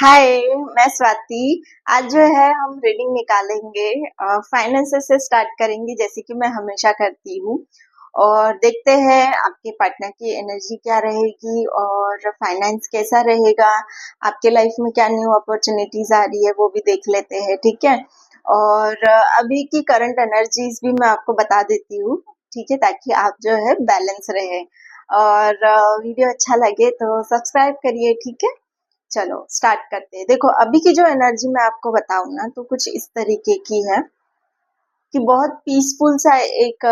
हाय, मैं स्वाति। आज जो है हम रीडिंग निकालेंगे। फाइनेंसेस से स्टार्ट करेंगे जैसे कि मैं हमेशा करती हूँ। और देखते हैं आपके पार्टनर की एनर्जी क्या रहेगी और फाइनेंस कैसा रहेगा। आपके लाइफ में क्या न्यू अपॉर्चुनिटीज आ रही है वो भी देख लेते हैं, ठीक है। और अभी की करंट एनर्जीज भी मैं आपको बता देती हूँ, ठीक है, ताकि आप जो है बैलेंस रहे। और वीडियो अच्छा लगे तो सब्सक्राइब करिए, ठीक है। चलो स्टार्ट करते हैं। देखो, अभी की जो एनर्जी मैं आपको बताऊं ना तो कुछ इस तरीके की है कि बहुत पीसफुल सा एक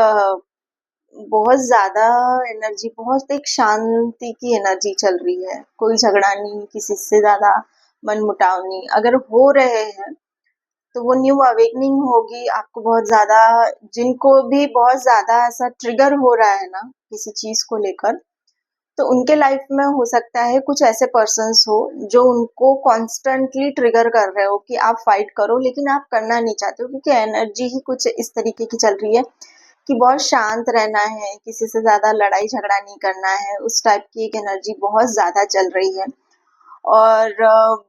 बहुत ज्यादा एनर्जी, बहुत एक शांति की एनर्जी चल रही है। कोई झगड़ा नहीं, किसी से ज्यादा मनमुटाव नहीं। अगर हो रहे हैं तो वो न्यू अवेकनिंग होगी आपको बहुत ज्यादा। जिनको भी बहुत ज्यादा ऐसा ट्रिगर हो रहा है ना किसी चीज को लेकर, तो उनके लाइफ में हो सकता है कुछ ऐसे पर्सन्स हो जो उनको कॉन्स्टेंटली ट्रिगर कर रहे हो कि आप फाइट करो, लेकिन आप करना नहीं चाहते हो क्योंकि एनर्जी ही कुछ इस तरीके की चल रही है कि बहुत शांत रहना है, किसी से ज्यादा लड़ाई झगड़ा नहीं करना है। उस टाइप की एक एनर्जी बहुत ज्यादा चल रही है। और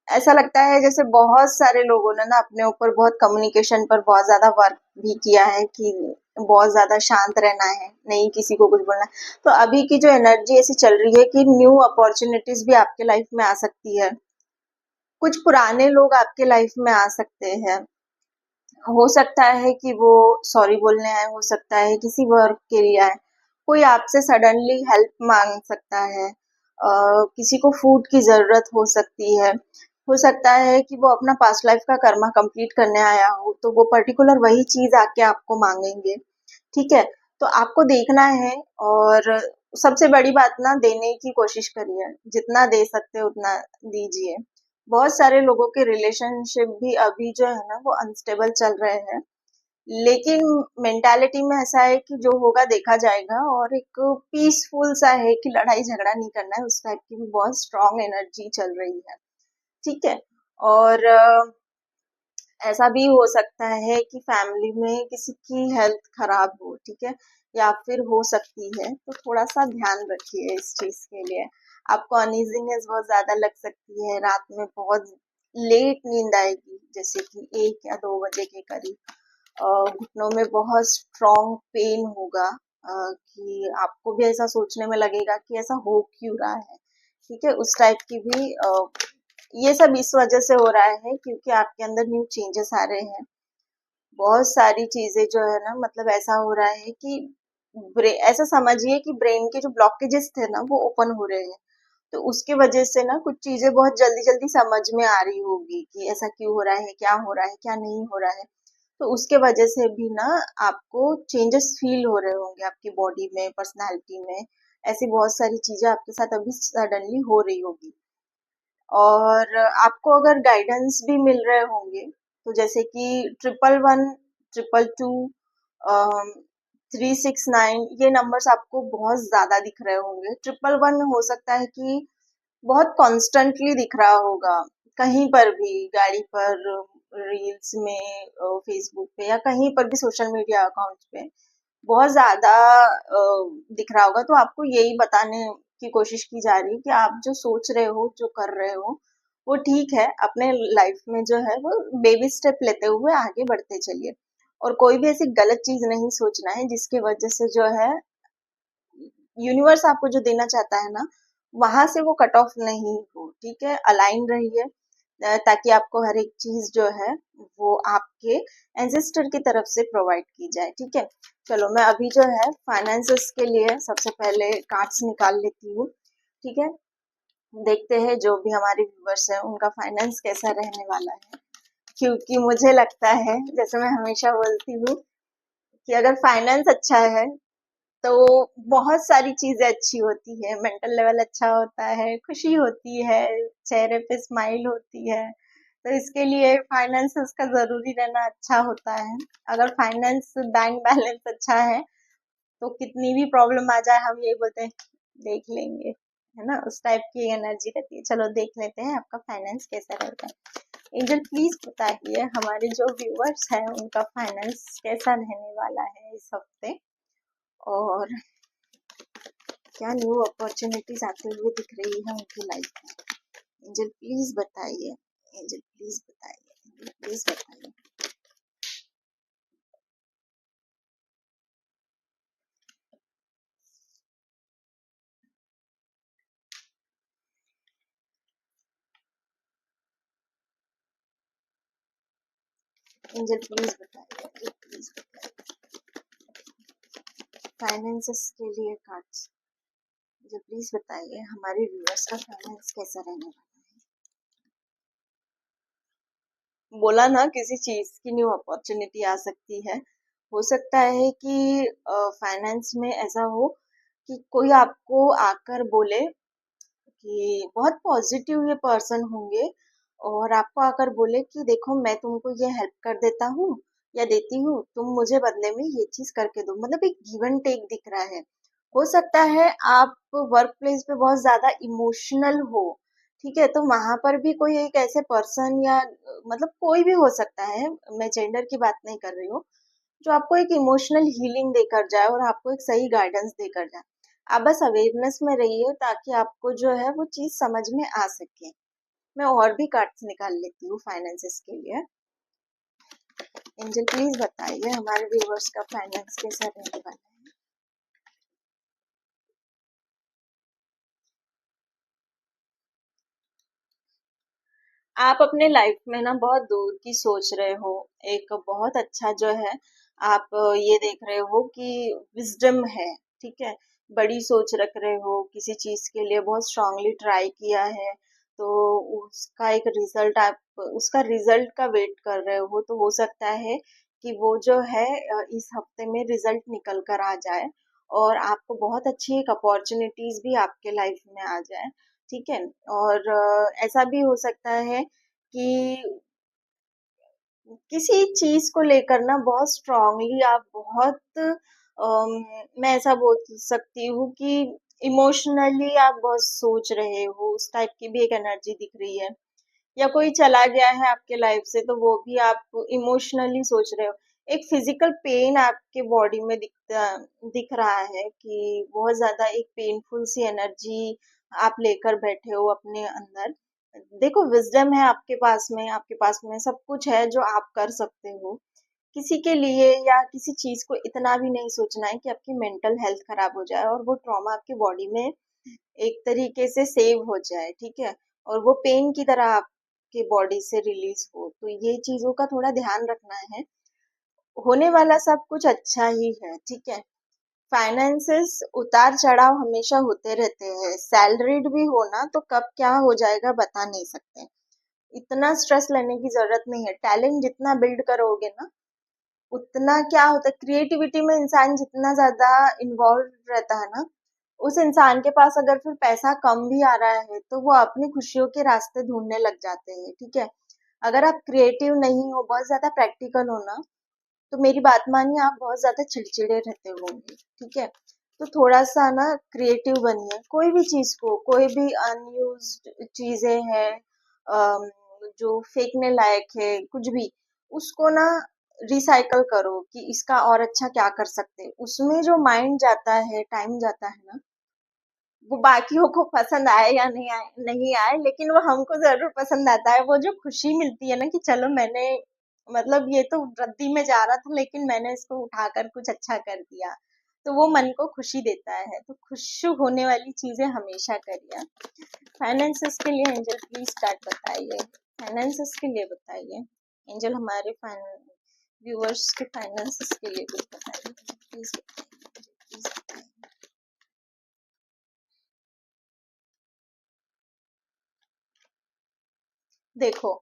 ऐसा लगता है जैसे बहुत सारे लोगों ने ना अपने ऊपर बहुत कम्युनिकेशन पर बहुत ज्यादा वर्क भी किया है कि बहुत ज्यादा शांत रहना है, नहीं किसी को कुछ बोलना है। तो अभी की जो एनर्जी ऐसी चल रही है कि न्यू अपॉर्चुनिटीज भी आपके लाइफ में आ सकती है। कुछ पुराने लोग आपके लाइफ में आ सकते हैं। हो सकता है कि वो सॉरी बोलने आए, हो सकता है किसी वर्क के लिए आए। कोई आपसे सडनली हेल्प मांग सकता है। किसी को फूड की जरूरत हो सकती है। हो सकता है कि वो अपना पास्ट लाइफ का कर्मा कंप्लीट करने आया हो तो वो पर्टिकुलर वही चीज आके आपको मांगेंगे, ठीक है। तो आपको देखना है। और सबसे बड़ी बात ना, देने की कोशिश करिए। जितना दे सकते हो उतना दीजिए। बहुत सारे लोगों के रिलेशनशिप भी अभी जो है ना वो अनस्टेबल चल रहे हैं, लेकिन मेंटालिटी में ऐसा है कि जो होगा देखा जाएगा। और एक पीसफुल सा है कि लड़ाई झगड़ा नहीं करना है, उस टाइप की भी बहुत स्ट्रांग एनर्जी चल रही है, ठीक है। और ऐसा भी हो सकता है कि फैमिली में किसी की हेल्थ खराब हो, ठीक है, या फिर हो सकती है, तो थोड़ा सा ध्यान रखिए इस चीज के लिए। आपको अनइजीनेस बहुत ज्यादा लग सकती है, रात में बहुत लेट नींद आएगी, जैसे कि 1 या 2 बजे के करीब। घुटनों में बहुत स्ट्रॉन्ग पेन होगा। कि आपको भी ऐसा सोचने में लगेगा कि ऐसा हो क्यों रहा है, ठीक है। उस टाइप की भी ये सब इस वजह से हो रहा है क्योंकि आपके अंदर न्यू चेंजेस आ रहे हैं। बहुत सारी चीजें जो है ना, मतलब ऐसा हो रहा है कि ऐसा समझिए कि ब्रेन के जो ब्लॉकेजेस थे ना वो ओपन हो रहे हैं। तो उसके वजह से ना कुछ चीजें बहुत जल्दी जल्दी समझ में आ रही होगी कि ऐसा क्यों हो रहा है, क्या हो रहा है, क्या नहीं हो रहा है। तो उसके वजह से भी ना आपको चेंजेस फील हो रहे होंगे आपकी बॉडी में, पर्सनालिटी में। ऐसी बहुत सारी चीजें आपके साथ अभी सडनली हो रही होगी। और आपको अगर गाइडेंस भी मिल रहे होंगे तो जैसे कि 111, 222, 369, ये नंबर्स आपको बहुत ज्यादा दिख रहे होंगे। 111 हो सकता है कि बहुत कॉन्स्टेंटली दिख रहा होगा, कहीं पर भी, गाड़ी पर, रील्स में, फेसबुक पे, या कहीं पर भी सोशल मीडिया अकाउंट पे बहुत ज्यादा दिख रहा होगा। तो आपको यही बताने की कोशिश की जा रही है कि आप जो सोच रहे हो, जो कर रहे हो, वो ठीक है। अपने लाइफ में जो है वो बेबी स्टेप लेते हुए आगे बढ़ते चलिए। और कोई भी ऐसी गलत चीज नहीं सोचना है जिसकी वजह से जो है यूनिवर्स आपको जो देना चाहता है ना वहां से वो कट ऑफ नहीं हो, ठीक है। अलाइन रहिए, ताकि आपको हर एक चीज जो है वो आपके एंसेस्टर की तरफ से प्रोवाइड की जाए, ठीक है। चलो मैं अभी जो है फाइनेंसेस के लिए सबसे पहले कार्ड्स निकाल लेती हूँ, ठीक है। देखते हैं जो भी हमारे व्यूवर्स हैं उनका फाइनेंस कैसा रहने वाला है। क्योंकि मुझे लगता है, जैसे मैं हमेशा बोलती हूँ, कि अगर फाइनेंस अच्छा है तो बहुत सारी चीजें अच्छी होती है। मेंटल लेवल अच्छा होता है, खुशी होती है, चेहरे पे स्माइल होती है। तो इसके लिए फाइनेंस का जरूरी रहना अच्छा होता है। अगर फाइनेंस बैंक बैलेंस अच्छा है तो कितनी भी प्रॉब्लम आ जाए हम ये बोलते हैं देख लेंगे, है ना। उस टाइप की एनर्जी रहती है। चलो देख लेते हैं आपका फाइनेंस कैसा रहेगा। एंजल प्लीज बताइए हमारे जो व्यूअर्स हैं उनका फाइनेंस कैसा रहने वाला है इस हफ्ते। और क्या न्यू अपॉर्चुनिटीज आते हुए दिख रही है उनकी लाइफ में। एंजल प्लीज बताइए, एंजल प्लीज बताइए, एंजल प्लीज बताइए। एंजल प्लीज बताइए, एंजल प्लीज बताइए। फाइनेंसेस के लिए कार्ड्स, एंजल प्लीज बताइए हमारे व्यूअर्स का फाइनेंस कैसा रहने वाला है। बोला ना किसी चीज की न्यू अपॉर्चुनिटी आ सकती है। हो सकता है कि फाइनेंस में ऐसा हो कि कोई आपको आकर बोले कि बहुत पॉजिटिव ये पर्सन होंगे और आपको आकर बोले कि देखो मैं तुमको ये हेल्प कर देता हूँ या देती हूँ, तुम मुझे बदले में ये चीज करके दो, मतलब एक गिव एंड टेक दिख रहा है। हो सकता है आप वर्क प्लेस पे बहुत ज्यादा इमोशनल हो, ठीक है, तो वहां पर भी कोई एक ऐसे पर्सन या मतलब कोई भी हो सकता है, मैं जेंडर की बात नहीं कर रही हूँ, जो आपको एक इमोशनल हीलिंग देकर जाए और आपको एक सही गाइडेंस देकर जाए। आप बस अवेयरनेस में रहिए ताकि आपको जो है वो चीज समझ में आ सके। मैं और भी कार्ड्स निकाल लेती हूँ फाइनेंसेस के लिए। एंजल प्लीज बताइए हमारे व्यूवर्स का फाइनेंस कैसा रहने वाला है। आप अपने लाइफ में ना बहुत दूर की सोच रहे हो, एक बहुत अच्छा जो है आप ये देख रहे हो कि विजडम है, ठीक है, बड़ी सोच रख रहे हो, किसी चीज के लिए बहुत स्ट्रांगली ट्राई किया है, तो उसका एक रिजल्ट आप उसका रिजल्ट का वेट कर रहे हो, तो हो सकता है कि वो जो है इस हफ्ते में रिजल्ट निकल कर आ जाए और आपको बहुत अच्छी एक अपॉर्चुनिटीज भी आपके लाइफ में आ जाए, ठीक है। और ऐसा भी हो सकता है कि किसी चीज को लेकर ना बहुत स्ट्रांगली आप बहुत मैं ऐसा बोल सकती हूँ कि इमोशनली आप बहुत सोच रहे हो, उस टाइप की भी एक एनर्जी दिख रही है। या कोई चला गया है आपके लाइफ से तो वो भी आप इमोशनली सोच रहे हो। एक फिजिकल पेन आपके बॉडी में दिख रहा है कि बहुत ज्यादा एक पेनफुल सी एनर्जी आप लेकर बैठे हो अपने अंदर। देखो विजडम है आपके पास में सब कुछ है जो आप कर सकते हो। किसी के लिए या किसी चीज को इतना भी नहीं सोचना है कि आपकी मेंटल हेल्थ खराब हो जाए और वो ट्रॉमा आपकी बॉडी में एक तरीके से सेव हो जाए, ठीक है, और वो पेन की तरह आपके बॉडी से रिलीज हो, तो ये चीजों का थोड़ा ध्यान रखना है। होने वाला सब कुछ अच्छा ही है, ठीक है। फाइनेंसेस उतार चढ़ाव हमेशा होते रहते हैं, सैलरीड भी हो ना तो कब क्या हो जाएगा बता नहीं सकते। इतना स्ट्रेस लेने की जरूरत नहीं है, टैलेंट जितना बिल्ड करोगे ना उतना क्या होता है, क्रिएटिविटी में इंसान जितना ज्यादा इन्वॉल्व रहता है ना, उस इंसान के पास अगर फिर पैसा कम भी आ रहा है तो वो अपनी खुशियों के रास्ते ढूंढने लग जाते हैं, ठीक है। अगर आप क्रिएटिव नहीं हो, बहुत ज्यादा प्रैक्टिकल हो ना, तो मेरी बात मानिए आप बहुत ज्यादा चिड़चिड़े रहते होंगे, ठीक है। तो थोड़ा सा ना क्रिएटिव बनिए, कोई भी चीज को, कोई भी अनयूज्ड चीजें हैं जो फेंकने लायक है कुछ भी, उसको ना रिसाइकल करो कि इसका और अच्छा क्या कर सकते हैं। उसमें जो माइंड जाता है, टाइम जाता है ना, वो बाकियों को पसंद आए या नहीं आए लेकिन वो हमको जरूर पसंद आता है। वो जो खुशी मिलती है ना कि चलो मैंने, मतलब ये तो रद्दी में जा रहा था लेकिन मैंने इसको उठाकर कुछ अच्छा कर दिया, तो वो मन को खुशी देता है। तो खुश होने वाली चीजें हमेशा करिए। फाइनेंसेस के लिए एंजल प्लीज स्टार्ट बताइए, फाइनेंसेस के लिए बताइए। एंजल हमारे व्यूअर्स के फाइनेंसेस के लिए कुछ बताइए प्लीज, प्लीज बताइए। देखो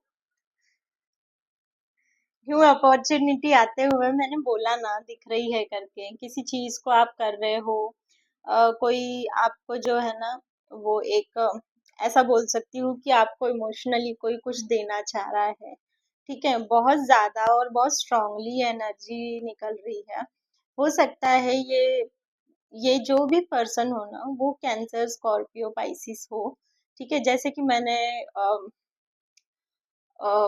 न्यू अपॉर्चुनिटी आते हुए मैंने बोला ना दिख रही है करके, किसी चीज को आप कर रहे हो, कोई आपको जो है ना वो एक ऐसा बोल सकती हूँ कि आपको इमोशनली कोई कुछ देना चाह रहा है, ठीक है, बहुत ज्यादा और बहुत स्ट्रांगली एनर्जी निकल रही है। हो सकता है ये जो भी पर्सन हो ना वो कैंसर, स्कॉर्पियो, पाइसिस हो, ठीक है। जैसे कि मैंने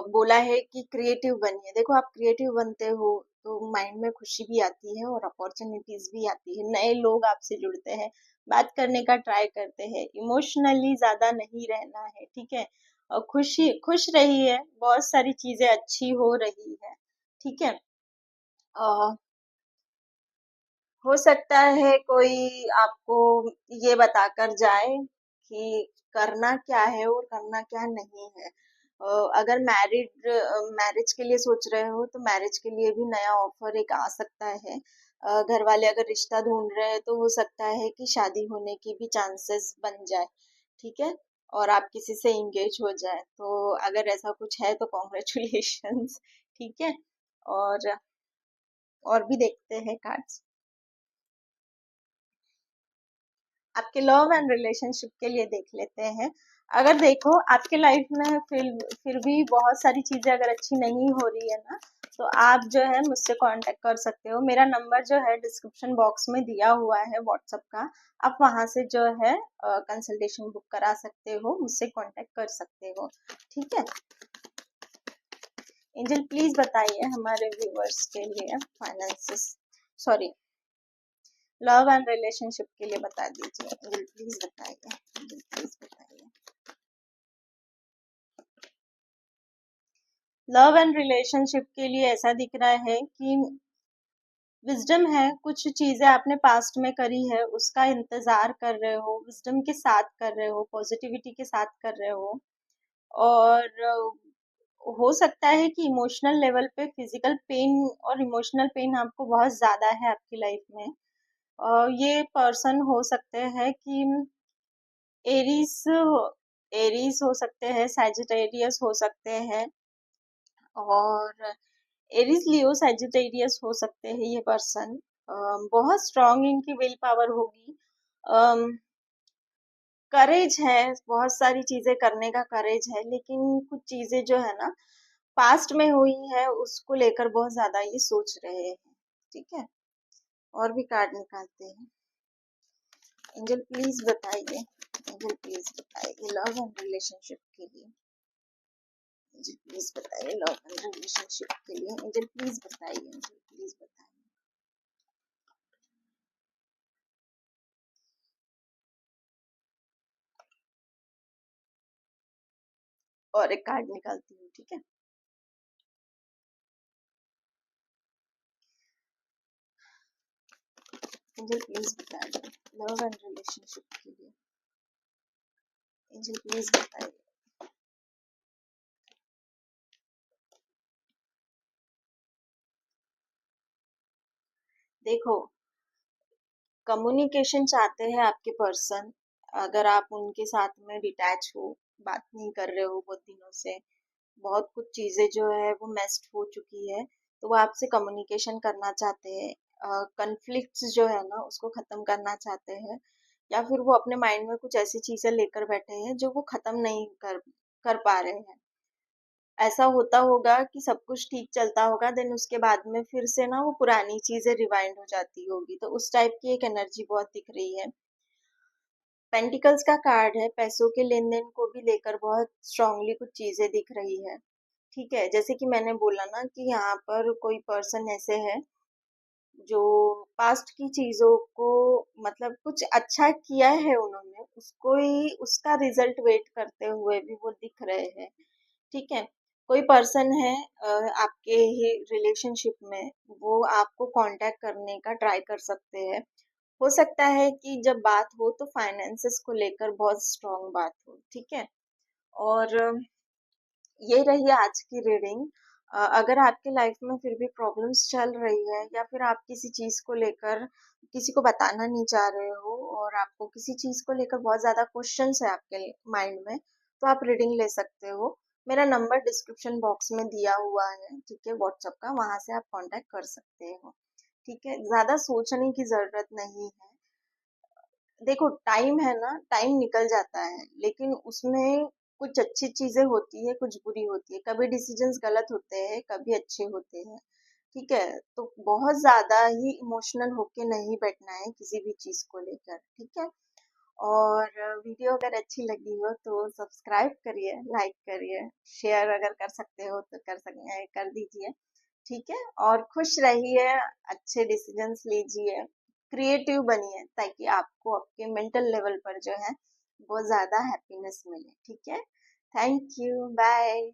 बोला है कि क्रिएटिव बनिए। देखो आप क्रिएटिव बनते हो तो माइंड में खुशी भी आती है और अपॉर्चुनिटीज भी आती है, नए लोग आपसे जुड़ते हैं, बात करने का ट्राई करते हैं, इमोशनली ज्यादा नहीं रहना है, ठीक है। और खुश रहिए, बहुत सारी चीजें अच्छी हो रही है, ठीक है। हो सकता है कोई आपको ये बताकर जाए कि करना क्या है और करना क्या नहीं है। अगर मैरिज के लिए सोच रहे हो तो मैरिज के लिए भी नया ऑफर एक आ सकता है। घर वाले अगर रिश्ता ढूंढ रहे हैं तो हो सकता है कि शादी होने की भी चांसेस बन जाए, ठीक है। और आप किसी से इंगेज हो जाए, तो अगर ऐसा कुछ है तो कॉन्ग्रेचुलेशंस, ठीक है। और और भी देखते हैं कार्ड्स। आपके लव एंड रिलेशनशिप के लिए देख लेते हैं। अगर देखो आपके लाइफ में फिर भी बहुत सारी चीजें अगर अच्छी नहीं हो रही है ना, तो आप जो है मुझसे कांटेक्ट कर सकते हो। मेरा नंबर जो है डिस्क्रिप्शन बॉक्स में दिया हुआ है व्हाट्सएप का। आप वहां से जो है कंसल्टेशन बुक करा सकते हो, मुझसे कांटेक्ट कर सकते हो, ठीक है। एंजल प्लीज बताइए हमारे व्यूअर्स के लिए finances, sorry, love and relationship के लिए बता दीजिए। एंजल प्लीज बताइए, एंजल प्लीज बताइए। लव एंड रिलेशनशिप के लिए ऐसा दिख रहा है कि विजडम है, कुछ चीजें आपने पास्ट में करी है उसका इंतजार कर रहे हो, विजडम के साथ कर रहे हो, पॉजिटिविटी के साथ कर रहे हो। और हो सकता है कि इमोशनल लेवल पे फिजिकल पेन और इमोशनल पेन आपको बहुत ज्यादा है आपकी लाइफ में। ये पर्सन हो सकते हैं कि एरीज एरीज हो सकते हैं, सैजिटेरियस हो सकते हैं, और एरीज लियो सैजिटेरियस हो सकते हैं ये पर्सन। बहुत स्ट्रांग इनकी विल पावर होगी, करेज है, बहुत सारी चीजें करने का करेज है, लेकिन कुछ चीजें जो है ना पास्ट में हुई है उसको लेकर बहुत ज्यादा ये सोच रहे हैं, ठीक है। और भी कार्ड निकालते हैं। एंजल प्लीज बताइए, एंजल प्लीज बताइए लव एंड रिलेशनशिप के लिए। एंजल प्लीज बताइए लव एंड रिलेशनशिप के लिए। एंजल प्लीज बताइए, एंजल प्लीज बताइए। और एक कार्ड निकालती हूँ, ठीक है। एंजल प्लीज बताइए लव एंड रिलेशनशिप के लिए। एंजल प्लीज बताइए। देखो, कम्युनिकेशन चाहते हैं आपके पर्सन। अगर आप उनके साथ में डिटैच हो, बात नहीं कर रहे हो बहुत दिनों से, बहुत कुछ चीजें जो है वो मेस्ड हो चुकी है, तो वो आपसे कम्युनिकेशन करना चाहते हैं। कन्फ्लिक्ट्स जो है ना उसको खत्म करना चाहते हैं, या फिर वो अपने माइंड में कुछ ऐसी चीजें लेकर बैठे हैं जो वो खत्म नहीं कर पा रहे हैं। ऐसा होता होगा कि सब कुछ ठीक चलता होगा, देन उसके बाद में फिर से ना वो पुरानी चीजें रिवाइंड हो जाती होगी, तो उस टाइप की एक एनर्जी बहुत दिख रही है। पेंटिकल्स का कार्ड है, पैसों के लेन देन को भी लेकर बहुत स्ट्रांगली कुछ चीजें दिख रही है, ठीक है। जैसे कि मैंने बोला ना कि यहाँ पर कोई पर्सन ऐसे है जो पास्ट की चीजों को, मतलब कुछ अच्छा किया है उन्होंने, उसको ही उसका रिजल्ट वेट करते हुए भी वो दिख रहे हैं, ठीक है। कोई पर्सन है आपके ही रिलेशनशिप में, वो आपको कांटेक्ट करने का ट्राई कर सकते हैं। हो सकता है कि जब बात हो तो फाइनेंसेस को लेकर बहुत स्ट्रांग बात हो, ठीक है। और ये रही आज की रीडिंग। अगर आपके लाइफ में फिर भी प्रॉब्लम्स चल रही है, या फिर आप किसी चीज को लेकर किसी को बताना नहीं चाह रहे हो, और आपको किसी चीज को लेकर बहुत ज्यादा क्वेश्चंस है आपके माइंड में, तो आप रीडिंग ले सकते हो। मेरा नंबर डिस्क्रिप्शन बॉक्स में दिया हुआ है, ठीक है, व्हाट्सएप का, वहां से आप कांटेक्ट कर सकते हो, ठीक है। ज्यादा सोचने की जरूरत नहीं है। देखो, टाइम है ना, टाइम निकल जाता है, लेकिन उसमें कुछ अच्छी चीजें होती है, कुछ बुरी होती है, कभी डिसीजंस गलत होते हैं, कभी अच्छे होते हैं, ठीक है। तो बहुत ज्यादा ही इमोशनल होके नहीं बैठना है किसी भी चीज को लेकर, ठीक है। और वीडियो अगर अच्छी लगी हो तो सब्सक्राइब करिए, लाइक करिए, शेयर अगर कर सकते हो तो कर दीजिए, ठीक है। और खुश रहिए, अच्छे डिसीजंस लीजिए, क्रिएटिव बनिए ताकि आपको आपके मेंटल लेवल पर जो है बहुत ज्यादा हैप्पीनेस मिले। ठीक है, थैंक यू, बाय।